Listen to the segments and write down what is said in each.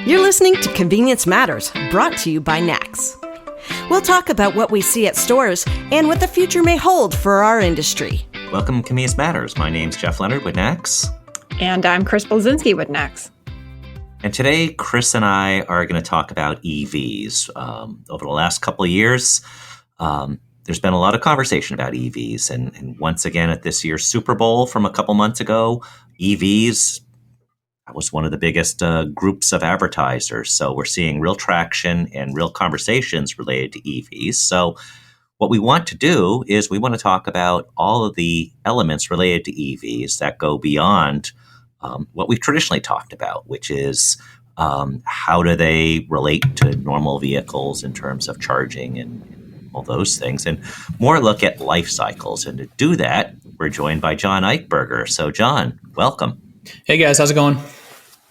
You're listening to Convenience Matters, brought to you by NACS. We'll talk about what we see at stores and what the future may hold for our industry. Welcome to Convenience Matters. My name's Jeff Lenard with NACS. And I'm Chris Blasinsky with NACS. And today, Chris and I are going to talk about EVs. Over the last couple of years, there's been a lot of conversation about EVs. And once again, at this year's Super Bowl from a couple months ago, EVs, that was one of the biggest groups of advertisers. So we're seeing real traction and real conversations related to EVs. So what we want to do is we want to talk about all of the elements related to EVs that go beyond what we've traditionally talked about, which is how do they relate to normal vehicles in terms of charging and all those things, and more look at life cycles. And to do that, we're joined by John Eichberger. So John, welcome. Hey guys, how's it going?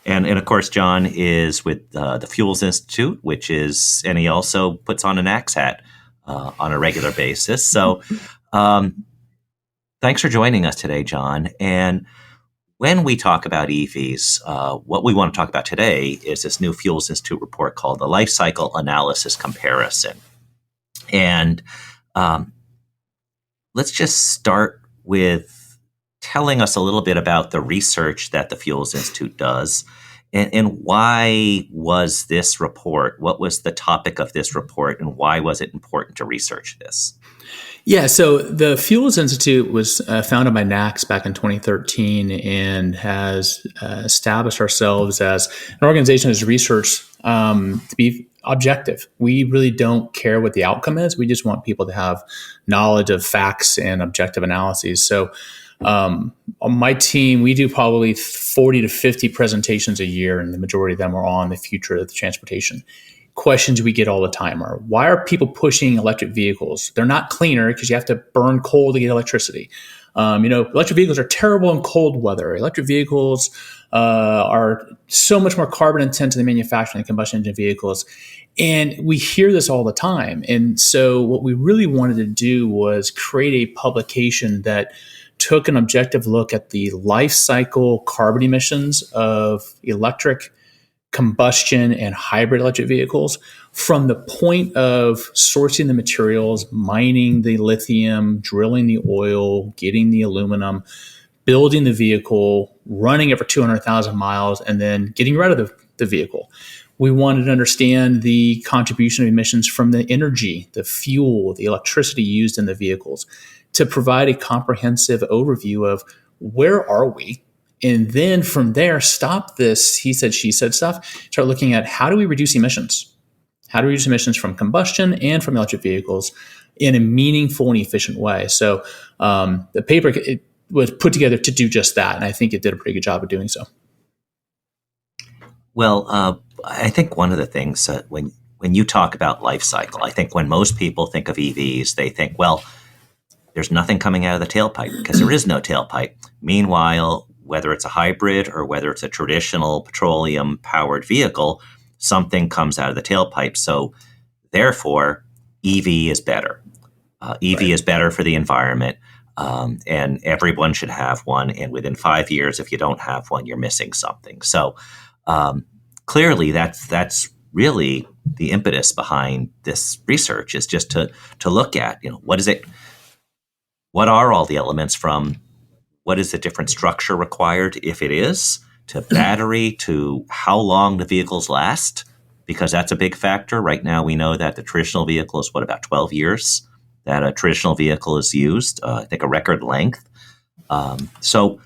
And of course, John is with the Fuels Institute, and he also puts on a NACS hat on a regular basis. So thanks for joining us today, John. And when we talk about EVs, what we want to talk about today is this new Fuels Institute report called the Life Cycle Analysis Comparison. And let's just start with telling us a little bit about the research that the Fuels Institute does and why was this report, what was the topic of this report, and why was it important to research this? Yeah, so the Fuels Institute was founded by NACS back in 2013 and has established ourselves as an organization as research to be objective. We really don't care what the outcome is. We just want people to have knowledge of facts and objective analyses. So on my team, we do probably 40 to 50 presentations a year, and the majority of them are on the future of the transportation. Questions we get all the time are, why are people pushing electric vehicles? They're not cleaner because you have to burn coal to get electricity. Electric vehicles are terrible in cold weather. Electric vehicles are so much more carbon intensive than manufacturing than combustion engine vehicles. And we hear this all the time. And so what we really wanted to do was create a publication that took an objective look at the life cycle carbon emissions of electric, combustion, and hybrid electric vehicles from the point of sourcing the materials, mining the lithium, drilling the oil, getting the aluminum, building the vehicle, running it for 200,000 miles, and then getting rid of the vehicle. We wanted to understand the contribution of emissions from the energy, the fuel, the electricity used in the vehicles to provide a comprehensive overview of where are we. And then from there, stop this he said, she said stuff, start looking at how do we reduce emissions? How do we reduce emissions from combustion and from electric vehicles in a meaningful and efficient way? So the paper it was put together to do just that. And I think it did a pretty good job of doing so. Well, I think one of the things when you talk about life cycle, I think when most people think of EVs, they think, well, there's nothing coming out of the tailpipe because there is no tailpipe. Meanwhile, whether it's a hybrid or whether it's a traditional petroleum-powered vehicle, something comes out of the tailpipe. So therefore, EV is better. EV is better for the environment, and everyone should have one. And within 5 years, if you don't have one, you're missing something. So clearly, that's really the impetus behind this research is just to look at, what is it? What are all the elements from what is the different structure required, if it is, to battery, to how long the vehicles last, because that's a big factor. Right now, we know that the traditional vehicle is, about 12 years that a traditional vehicle is used, I think a record length. So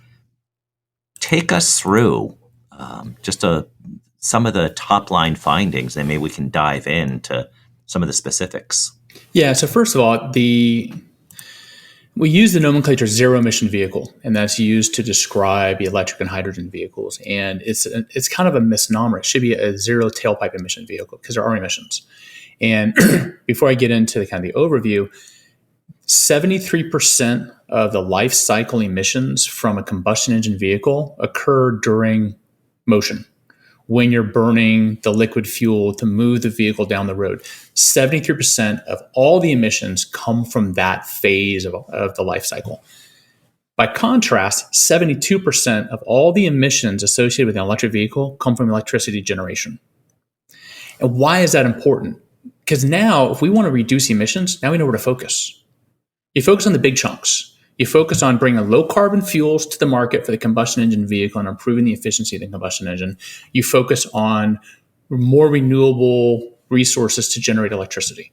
take us through some of the top-line findings, and maybe we can dive into some of the specifics. Yeah, so first of all, we use the nomenclature zero-emission vehicle, and that's used to describe electric and hydrogen vehicles. And it's kind of a misnomer. It should be a zero tailpipe emission vehicle because there are emissions. And before I get into the overview, 73% of the life cycle emissions from a combustion engine vehicle occur during motion, when you're burning the liquid fuel to move the vehicle down the road. 73% of all the emissions come from that phase of the life cycle. By contrast, 72% of all the emissions associated with an electric vehicle come from electricity generation. And why is that important? Because now, if we want to reduce emissions, now we know where to focus. You focus on the big chunks. You focus on bringing low carbon fuels to the market for the combustion engine vehicle and improving the efficiency of the combustion engine. You focus on more renewable resources to generate electricity.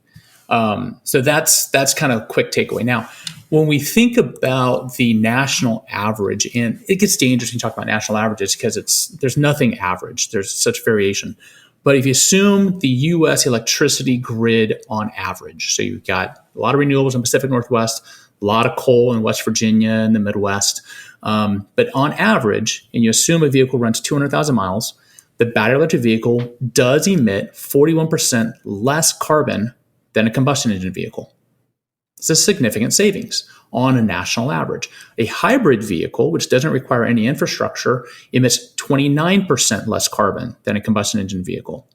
So that's kind of a quick takeaway. Now, when we think about the national average, and it gets dangerous when you talk about national averages because there's nothing average. There's such variation. But if you assume the U.S. electricity grid on average, so you've got a lot of renewables in the Pacific Northwest, a lot of coal in West Virginia and the Midwest. But on average, and you assume a vehicle runs 200,000 miles, the battery electric vehicle does emit 41% less carbon than a combustion engine vehicle. It's a significant savings on a national average. A hybrid vehicle, which doesn't require any infrastructure, emits 29% less carbon than a combustion engine vehicle.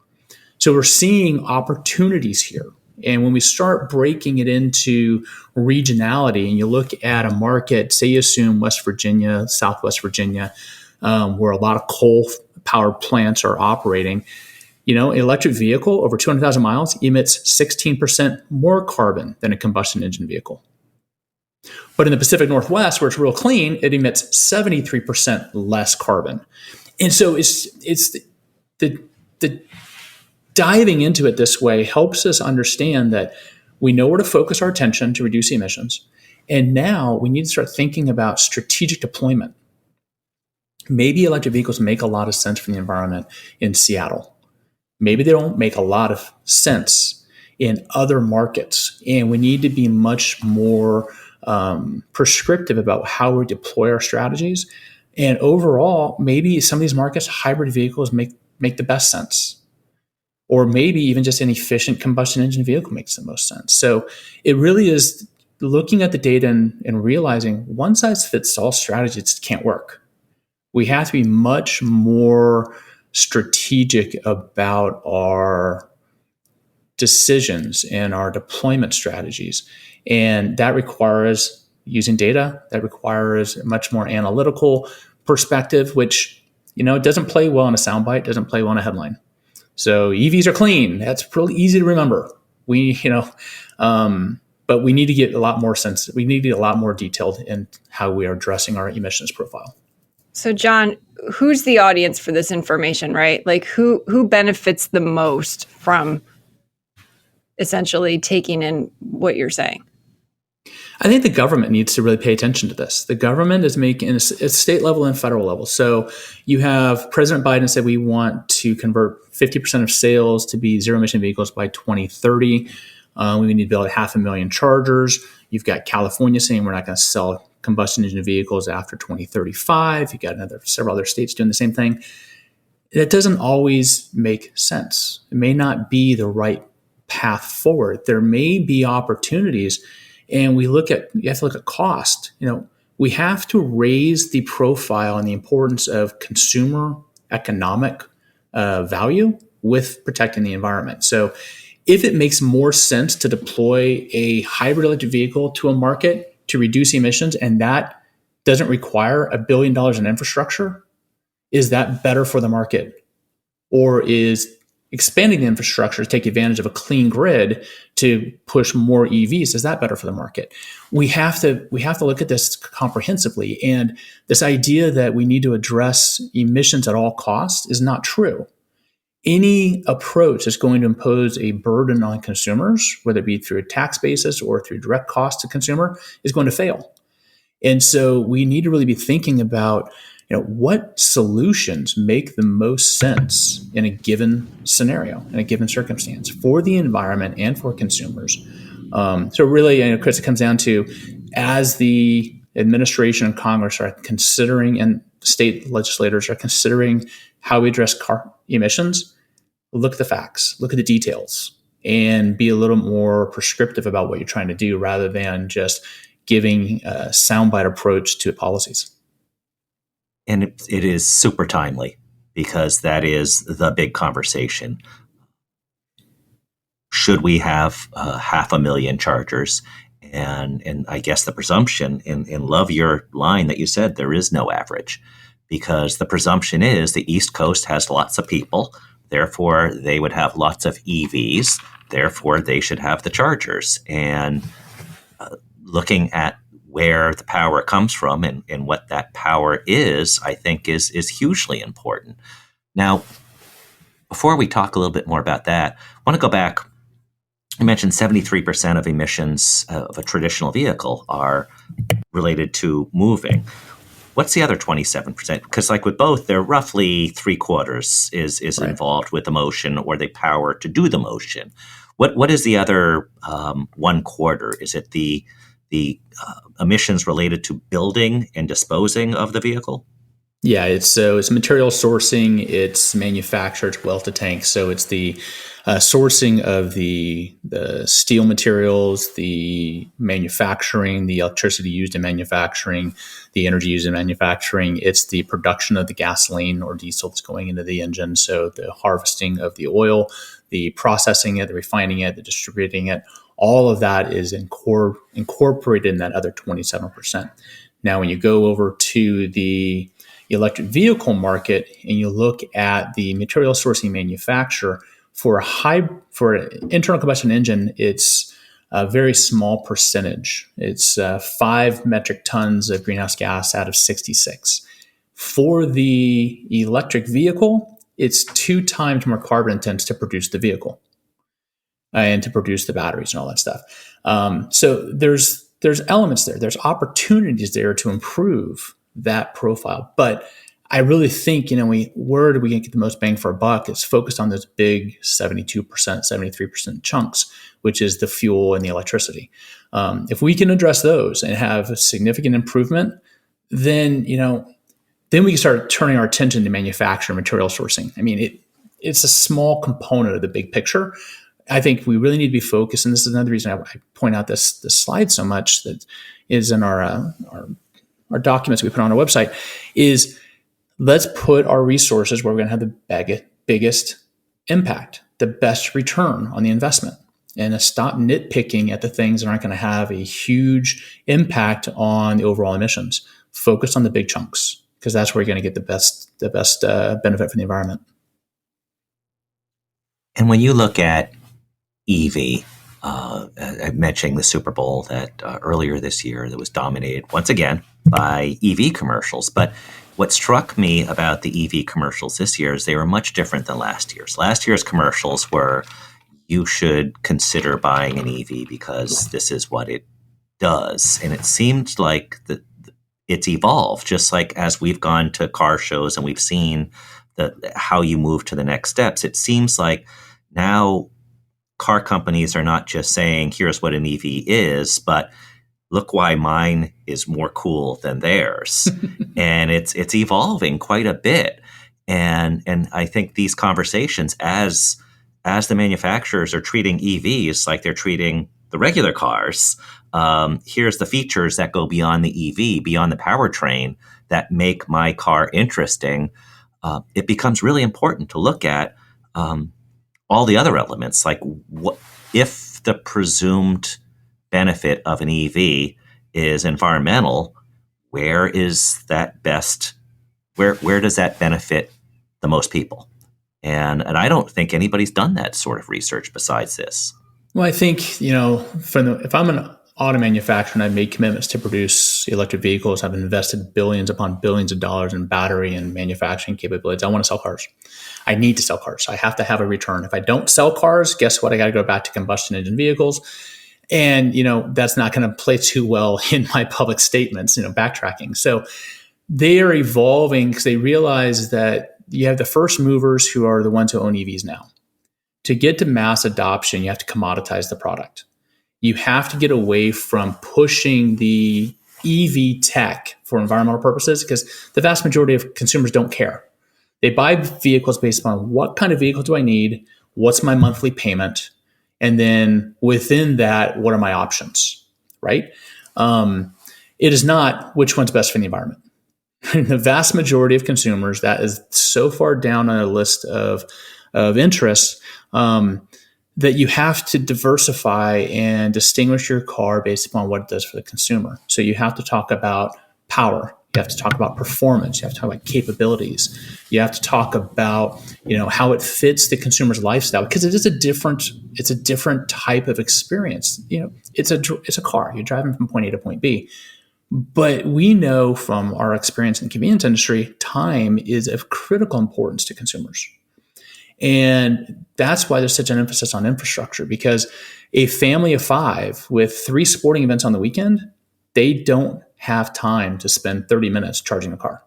So we're seeing opportunities here. And when we start breaking it into regionality and you look at a market, say you assume West Virginia, Southwest Virginia, where a lot of coal power plants are operating, an electric vehicle over 200,000 miles emits 16% more carbon than a combustion engine vehicle. But in the Pacific Northwest, where it's real clean, it emits 73% less carbon. And so it's the diving into it this way helps us understand that we know where to focus our attention to reduce emissions. And now we need to start thinking about strategic deployment. Maybe electric vehicles make a lot of sense for the environment in Seattle. Maybe they don't make a lot of sense in other markets. And we need to be much more prescriptive about how we deploy our strategies. And overall, maybe some of these markets, hybrid vehicles make the best sense. Or maybe even just an efficient combustion engine vehicle makes the most sense. So it really is looking at the data and realizing one size fits all strategy just can't work. We have to be much more strategic about our decisions and our deployment strategies. And that requires using data. That requires a much more analytical perspective, which, it doesn't play well in a soundbite, doesn't play well in a headline. So EVs are clean. That's really easy to remember. But we need to get a lot more sense. We need to get a lot more detailed in how we are addressing our emissions profile. So, John, who's the audience for this information, right? Like who benefits the most from essentially taking in what you're saying? I think the government needs to really pay attention to this. The government is making it's state level and federal level. So you have President Biden said we want to convert 50% of sales to be zero emission vehicles by 2030. We need to build 500,000 chargers. You've got California saying we're not going to sell combustion engine vehicles after 2035. You've got several other states doing the same thing. That doesn't always make sense. It may not be the right path forward. There may be opportunities. And you have to look at cost. We have to raise the profile and the importance of consumer economic value with protecting the environment. So if it makes more sense to deploy a hybrid electric vehicle to a market to reduce emissions, and that doesn't require $1 billion in infrastructure, is that better for the market? Or is expanding the infrastructure to take advantage of a clean grid to push more EVs, is that better for the market? We have to look at this comprehensively. And this idea that we need to address emissions at all costs is not true. Any approach that's going to impose a burden on consumers, whether it be through a tax basis or through direct cost to consumer, is going to fail. And so we need to really be thinking about what solutions make the most sense in a given scenario, in a given circumstance for the environment and for consumers. So really, Chris, it comes down to, as the administration and Congress are considering, and state legislators are considering how we address car emissions, look at the facts, look at the details, and be a little more prescriptive about what you're trying to do rather than just giving a soundbite approach to policies. And it is super timely because that is the big conversation. Should we have 500,000 chargers? And I guess the presumption, and love your line that you said, there is no average, because the presumption is the East Coast has lots of people. Therefore, they would have lots of EVs. Therefore, they should have the chargers. And looking at where the power comes from and what that power is, I think is hugely important. Now, before we talk a little bit more about that, I want to go back. I mentioned 73% of emissions of a traditional vehicle are related to moving. What's the other 27%? Because like with both, they're roughly 3/4 is Right. involved with the motion or the power to do the motion. What is the other 1/4? Is it the emissions related to building and disposing of the vehicle? Yeah, it's material sourcing, it's manufacture, it's well to tank. So it's the sourcing of the steel materials, the manufacturing, the electricity used in manufacturing, the energy used in manufacturing. It's the production of the gasoline or diesel that's going into the engine. So the harvesting of the oil, the processing it, the refining it, the distributing it. All of that is incorporated in that other 27%. Now, when you go over to the electric vehicle market and you look at the material sourcing manufacturer for an internal combustion engine, it's a very small percentage. It's 5 metric tons of greenhouse gas out of 66. For the electric vehicle, it's 2 times more carbon intense to produce the vehicle and to produce the batteries and all that stuff. So there's elements there. There's opportunities there to improve that profile. But I really think, where do we get the most bang for our buck? It's focused on those big 72%, 73% chunks, which is the fuel and the electricity. If we can address those and have a significant improvement, then we can start turning our attention to manufacturing, material sourcing. I mean, it's a small component of the big picture. I think we really need to be focused, and this is another reason I point out this slide so much that is in our documents we put on our website, is let's put our resources where we're going to have the biggest impact, the best return on the investment, and stop nitpicking at the things that aren't going to have a huge impact on the overall emissions. Focus on the big chunks, because that's where you're going to get the best benefit for the environment. And when you look at EV, I'm mentioning the Super Bowl that earlier this year that was dominated once again by EV commercials. But what struck me about the EV commercials this year is they were much different than last year's. Last year's commercials were, you should consider buying an EV because this is what it does. And it seemed like it's evolved, just like as we've gone to car shows and we've seen how you move to the next steps. It seems like now car companies are not just saying, here's what an EV is, but look why mine is more cool than theirs. And it's evolving quite a bit. And I think these conversations, as the manufacturers are treating EVs like they're treating the regular cars, here's the features that go beyond the EV, beyond the powertrain, that make my car interesting. It becomes really important to look at all the other elements, like what if the presumed benefit of an EV is environmental, where is that best? Where does that benefit the most people? And I don't think anybody's done that sort of research besides this. Well, I think, if I'm an auto manufacturer and I've made commitments to produce electric vehicles, I've invested billions upon billions of dollars in battery and manufacturing capabilities. I want to sell cars. I need to sell cars. I have to have a return. If I don't sell cars, guess what? I got to go back to combustion engine vehicles. And, that's not going to play too well in my public statements, backtracking. So they are evolving because they realize that you have the first movers who are the ones who own EVs now. To get to mass adoption, you have to commoditize the product. You have to get away from pushing the EV tech for environmental purposes, because the vast majority of consumers don't care. They buy vehicles based upon what kind of vehicle do I need, what's my monthly payment, and then within that, what are my options, right? It is not which one's best for the environment. The vast majority of consumers, that is so far down on a list of interests that you have to diversify and distinguish your car based upon what it does for the consumer. So you have to talk about power. You have to talk about performance. You have to talk about capabilities. You have to talk about, how it fits the consumer's lifestyle, because it's a different type of experience. It's a car. You're driving from point A to point B. But we know from our experience in the convenience industry, time is of critical importance to consumers. And that's why there's such an emphasis on infrastructure, because a family of 5 with 3 sporting events on the weekend, they don't have time to spend 30 minutes charging a car.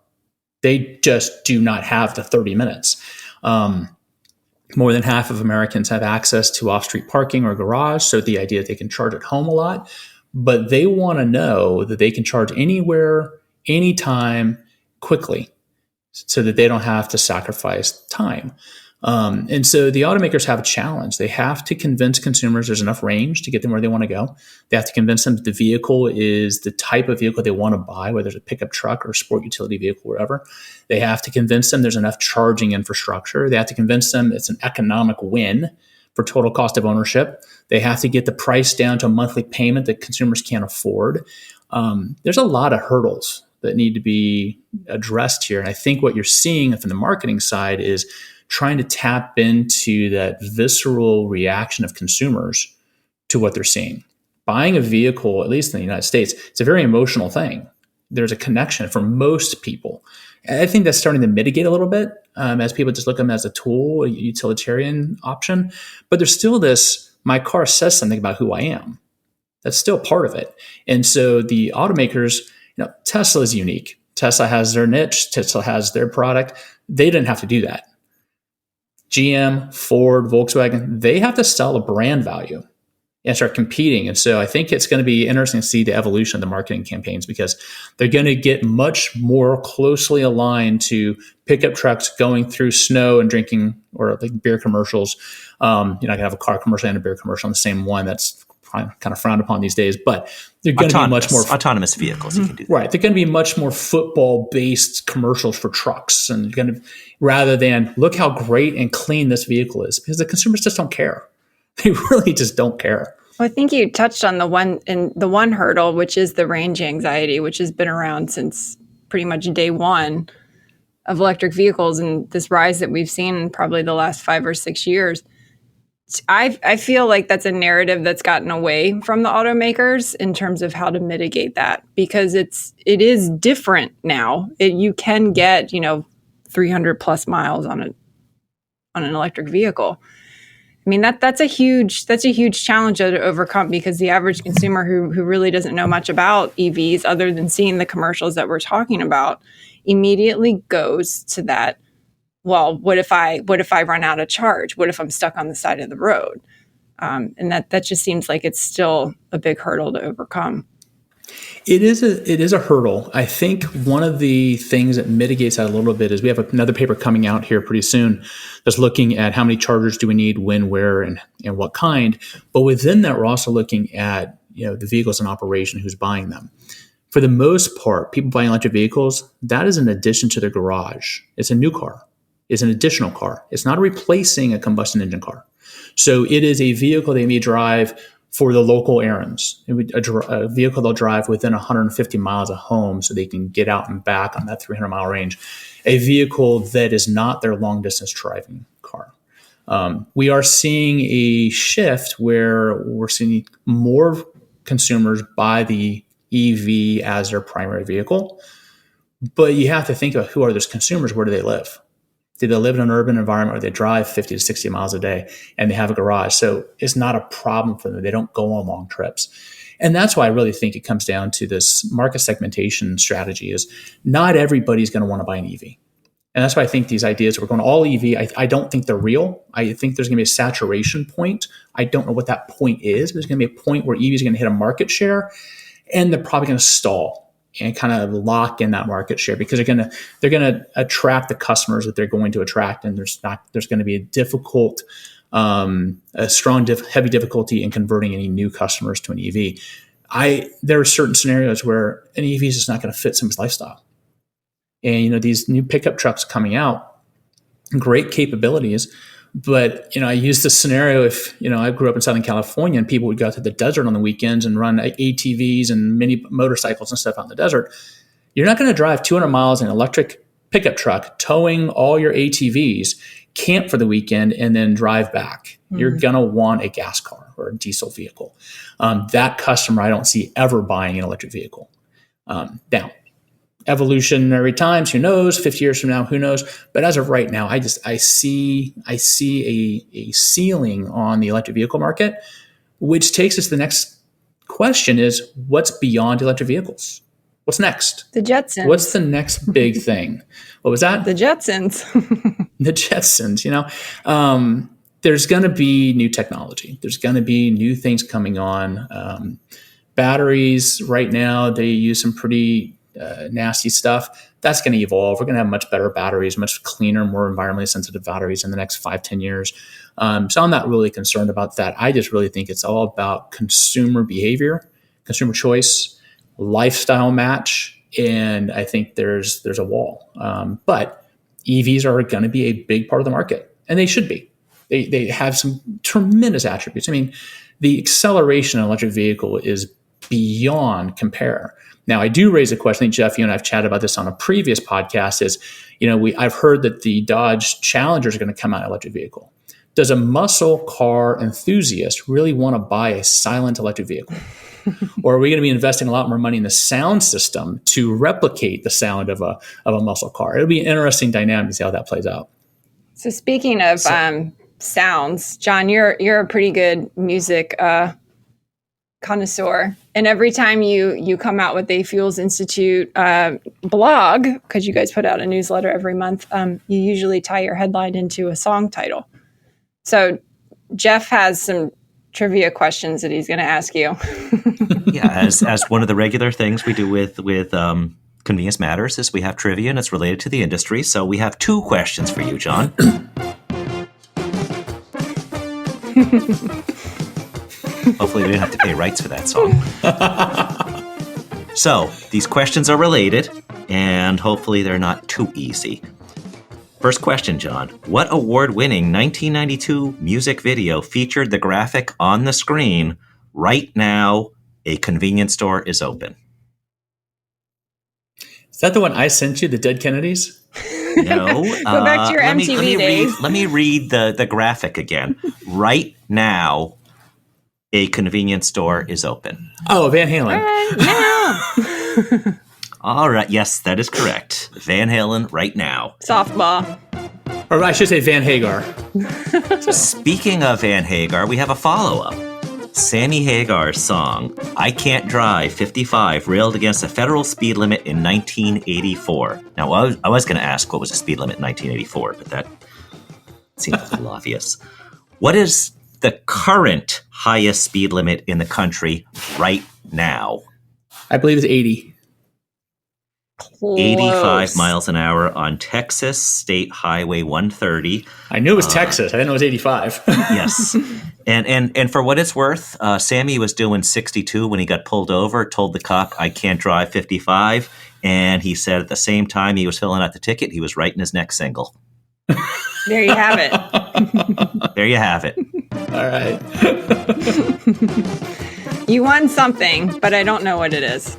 They just do not have the 30 minutes. More than half of Americans have access to off-street parking or garage, so the idea that they can charge at home a lot, but they want to know that they can charge anywhere, anytime, quickly, so that they don't have to sacrifice time. And so the automakers have a challenge. They have to convince consumers there's enough range to get them where they want to go. They have to convince them that the vehicle is the type of vehicle they want to buy, whether it's a pickup truck or a sport utility vehicle, wherever. They have to convince them there's enough charging infrastructure. They have to convince them it's an economic win for total cost of ownership. They have to get the price down to a monthly payment that consumers can't afford. There's a lot of hurdles that need to be addressed here. And I think what you're seeing from the marketing side is trying to tap into that visceral reaction of consumers to what they're seeing. Buying a vehicle, at least in the United States, it's a very emotional thing. There's a connection for most people. And I think that's starting to mitigate a little bit as people just look at them as a tool, a utilitarian option. But there's still this, my car says something about who I am. That's still part of it. And so the automakers, Tesla is unique. Tesla has their niche. Tesla has their product. They didn't have to do that. GM, Ford, Volkswagen, they have to sell a brand value and start competing. And so I think it's going to be interesting to see the evolution of the marketing campaigns, because they're going to get much more closely aligned to pickup trucks going through snow and drinking, or like beer commercials. I can have a car commercial and a beer commercial on the same one. That's kind of frowned upon these days, but they're going to be much more autonomous vehicles. You can do that. Right. They're going to be much more football-based commercials for trucks, and rather than look how great and clean this vehicle is, because the consumers just don't care. They really just don't care. Well, I think you touched on the one hurdle, which is the range anxiety, which has been around since pretty much day one of electric vehicles, and this rise that we've seen in probably the last 5 or 6 years. I feel like that's a narrative that's gotten away from the automakers in terms of how to mitigate that, because it is different now. You can get 300 plus miles on an electric vehicle. I mean, that's a huge challenge to overcome, because the average consumer who really doesn't know much about EVs other than seeing the commercials that we're talking about immediately goes to that. Well, what if I run out of charge? What if I'm stuck on the side of the road? And that just seems like it's still a big hurdle to overcome. It is a hurdle. I think one of the things that mitigates that a little bit is we have another paper coming out here pretty soon that's looking at how many chargers do we need, when, where, and what kind. But within that, we're also looking at the vehicles in operation, who's buying them. For the most part, people buying electric vehicles, that is an addition to their garage. It's a new car. It's an additional car. It's not replacing a combustion engine car. So it is a vehicle they may drive for the local errands. A vehicle they'll drive within 150 miles of home so they can get out and back on that 300-mile range. A vehicle that is not their long-distance driving car. We are seeing a shift where we're seeing more consumers buy the EV as their primary vehicle. But you have to think about, who are those consumers? Where do they live? Do they live in an urban environment where they drive 50 to 60 miles a day and they have a garage? So it's not a problem for them. They don't go on long trips. And that's why I really think it comes down to this market segmentation strategy is not everybody's going to want to buy an EV. And that's why I think these ideas, we're going all EV, I don't think they're real. I think there's going to be a saturation point. I don't know what that point is. But there's going to be a point where EVs are going to hit a market share, and they're probably going to stall and kind of lock in that market share, because they're going to attract the customers that they're going to attract, and there's going to be heavy difficulty in converting any new customers to an EV. There are certain scenarios where an EV is just not going to fit somebody's lifestyle, and these new pickup trucks coming out, great capabilities. But, I use this scenario if, I grew up in Southern California and people would go to the desert on the weekends and run ATVs and mini motorcycles and stuff out in the desert. You're not going to drive 200 miles in an electric pickup truck towing all your ATVs, camp for the weekend, and then drive back. You're going to want a gas car or a diesel vehicle. That customer, I don't see ever buying an electric vehicle. Now, evolutionary times, who knows? 50 years from now, who knows? But as of right now, I see a ceiling on the electric vehicle market, which takes us to the next question: is what's beyond electric vehicles? What's next? The Jetsons. What's the next big thing? What was that? The Jetsons. The Jetsons. There's going to be new technology. There's going to be new things coming on. Batteries right now, they use some pretty nasty stuff. That's going to evolve. We're going to have much better batteries, much cleaner, more environmentally sensitive batteries in the next 5-10 years. So I'm not really concerned about that. I just really think it's all about consumer behavior, consumer choice, lifestyle match, and I think there's a wall. But EVs are going to be a big part of the market, and they should be. They have some tremendous attributes. I mean, the acceleration in an electric vehicle is beyond compare. Now, I do raise a question. I think, Jeff, you and I have chatted about this on a previous podcast. I've heard that the Dodge Challenger is going to come out electric vehicle. Does a muscle car enthusiast really want to buy a silent electric vehicle? Or are we going to be investing a lot more money in the sound system to replicate the sound of a muscle car? It'll be an interesting dynamic to see how that plays out. So speaking of sounds, John, you're a pretty good music connoisseur, and every time you come out with a Fuels Institute blog, because you guys put out a newsletter every month, you usually tie your headline into a song title. So Jeff has some trivia questions that he's going to ask you. Yeah, as one of the regular things we do with Convenience Matters is we have trivia, and it's related to the industry. So we have 2 questions for you, John. Hopefully we didn't have to pay rights for that song. So these questions are related, and hopefully they're not too easy. First question, John. What award-winning 1992 music video featured the graphic on the screen, "Right now, a convenience store is open"? Is that the one I sent you, the Dead Kennedys? No. Go back to your MTV days. Let me read the graphic again. "Right now, a convenience store is open." Oh, Van Halen. Now. All right. Yes, that is correct. Van Halen, "Right Now." Softball. Or I should say Van Hagar. Speaking of Van Hagar, we have a follow-up. Sammy Hagar's song, "I Can't Drive 55, railed against a federal speed limit in 1984. Now, I was going to ask what was the speed limit in 1984, but that seems a little obvious. What is the current highest speed limit in the country right now? I believe it's 80. 85 miles an hour on Texas State Highway 130. I knew it was Texas. I didn't know it was 85. Yes. And for what it's worth, Sammy was doing 62 when he got pulled over, told the cop, "I can't drive 55. And he said at the same time he was filling out the ticket, he was writing his next single. There you have it. There you have it. All right. You won something, but I don't know what it is.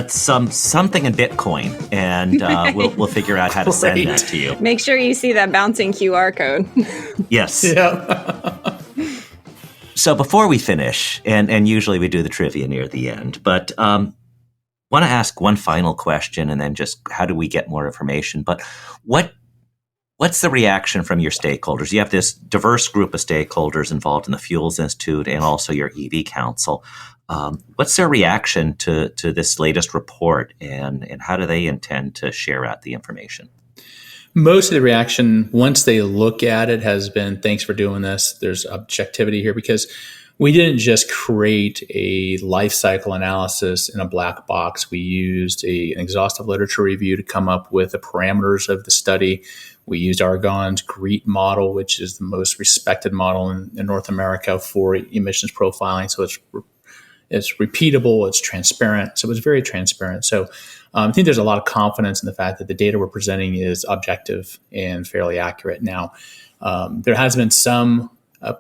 Something in Bitcoin, and we'll figure out how to send that to you. Make sure you see that bouncing QR code. Yes. Yeah. So before we finish, and usually we do the trivia near the end, but want to ask one final question, and then just how do we get more information? But what's the reaction from your stakeholders? You have this diverse group of stakeholders involved in the Fuels Institute and also your EV Council. What's their reaction to this latest report, and how do they intend to share out the information? Most of the reaction, once they look at it, has been, "Thanks for doing this." There's objectivity here because we didn't just create a life cycle analysis in a black box. We used an exhaustive literature review to come up with the parameters of the study. We used Argonne's GREET model, which is the most respected model in North America for emissions profiling. So it's repeatable, it's transparent. So it was very transparent. So I think there's a lot of confidence in the fact that the data we're presenting is objective and fairly accurate. Now, there has been some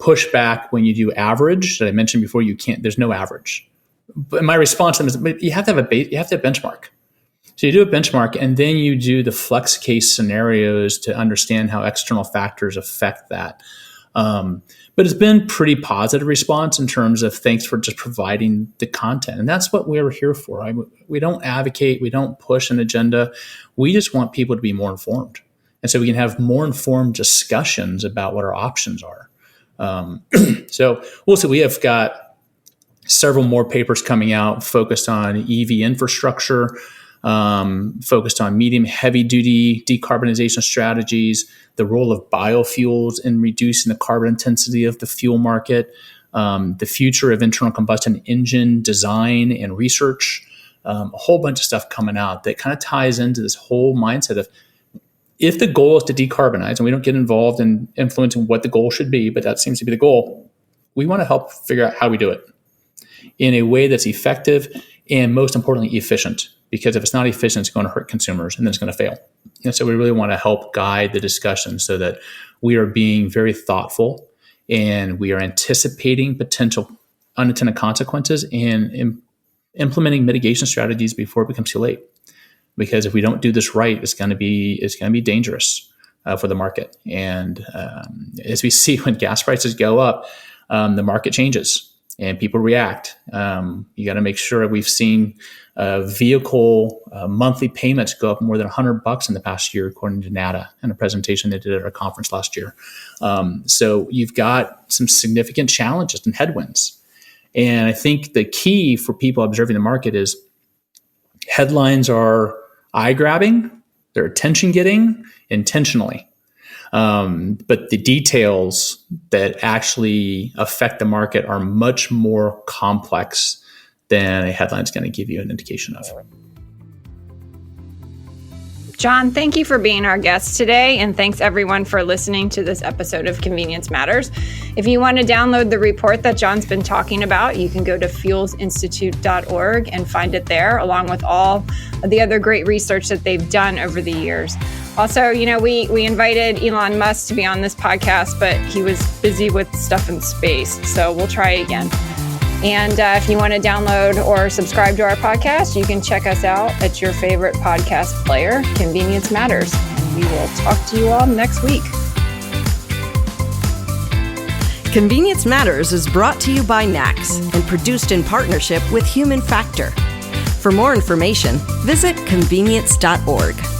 pushback when you do average. That I mentioned before, there's no average. but my response to them is, but you have to have you have to benchmark. So you do a benchmark, and then you do the flex case scenarios to understand how external factors affect that. But it's been pretty positive response in terms of thanks for just providing the content. And that's what we're here for. We don't advocate. We don't push an agenda. We just want people to be more informed. And so we can have more informed discussions about what our options are. So we'll see. We have got several more papers coming out focused on EV infrastructure, focused on medium heavy duty decarbonization strategies, the role of biofuels in reducing the carbon intensity of the fuel market, the future of internal combustion engine design and research, a whole bunch of stuff coming out that kind of ties into this whole mindset of, if the goal is to decarbonize, and we don't get involved in influencing what the goal should be, but that seems to be the goal, we want to help figure out how we do it in a way that's effective and, most importantly, efficient. Because if it's not efficient, it's going to hurt consumers, and then it's going to fail. And so we really want to help guide the discussion so that we are being very thoughtful and we are anticipating potential unintended consequences and implementing mitigation strategies before it becomes too late. Because if we don't do this right, it's going to be dangerous for the market. And as we see, when gas prices go up, the market changes and people react. You got to make sure. We've seen vehicle monthly payments go up more than $100 in the past year, according to NADA, in a presentation they did at our conference last year. So you've got some significant challenges and headwinds. And I think the key for people observing the market is headlines are eye-grabbing, they're attention-getting intentionally. But the details that actually affect the market are much more complex than a headline is going to give you an indication of. John, thank you for being our guest today, and thanks everyone for listening to this episode of Convenience Matters. If you want to download the report that John's been talking about, you can go to fuelsinstitute.org and find it there, along with all of the other great research that they've done over the years. Also, we invited Elon Musk to be on this podcast, but he was busy with stuff in space, so we'll try again. And if you want to download or subscribe to our podcast, you can check us out at your favorite podcast player, Convenience Matters. And we will talk to you all next week. Convenience Matters is brought to you by NACS and produced in partnership with Human Factor. For more information, visit convenience.org.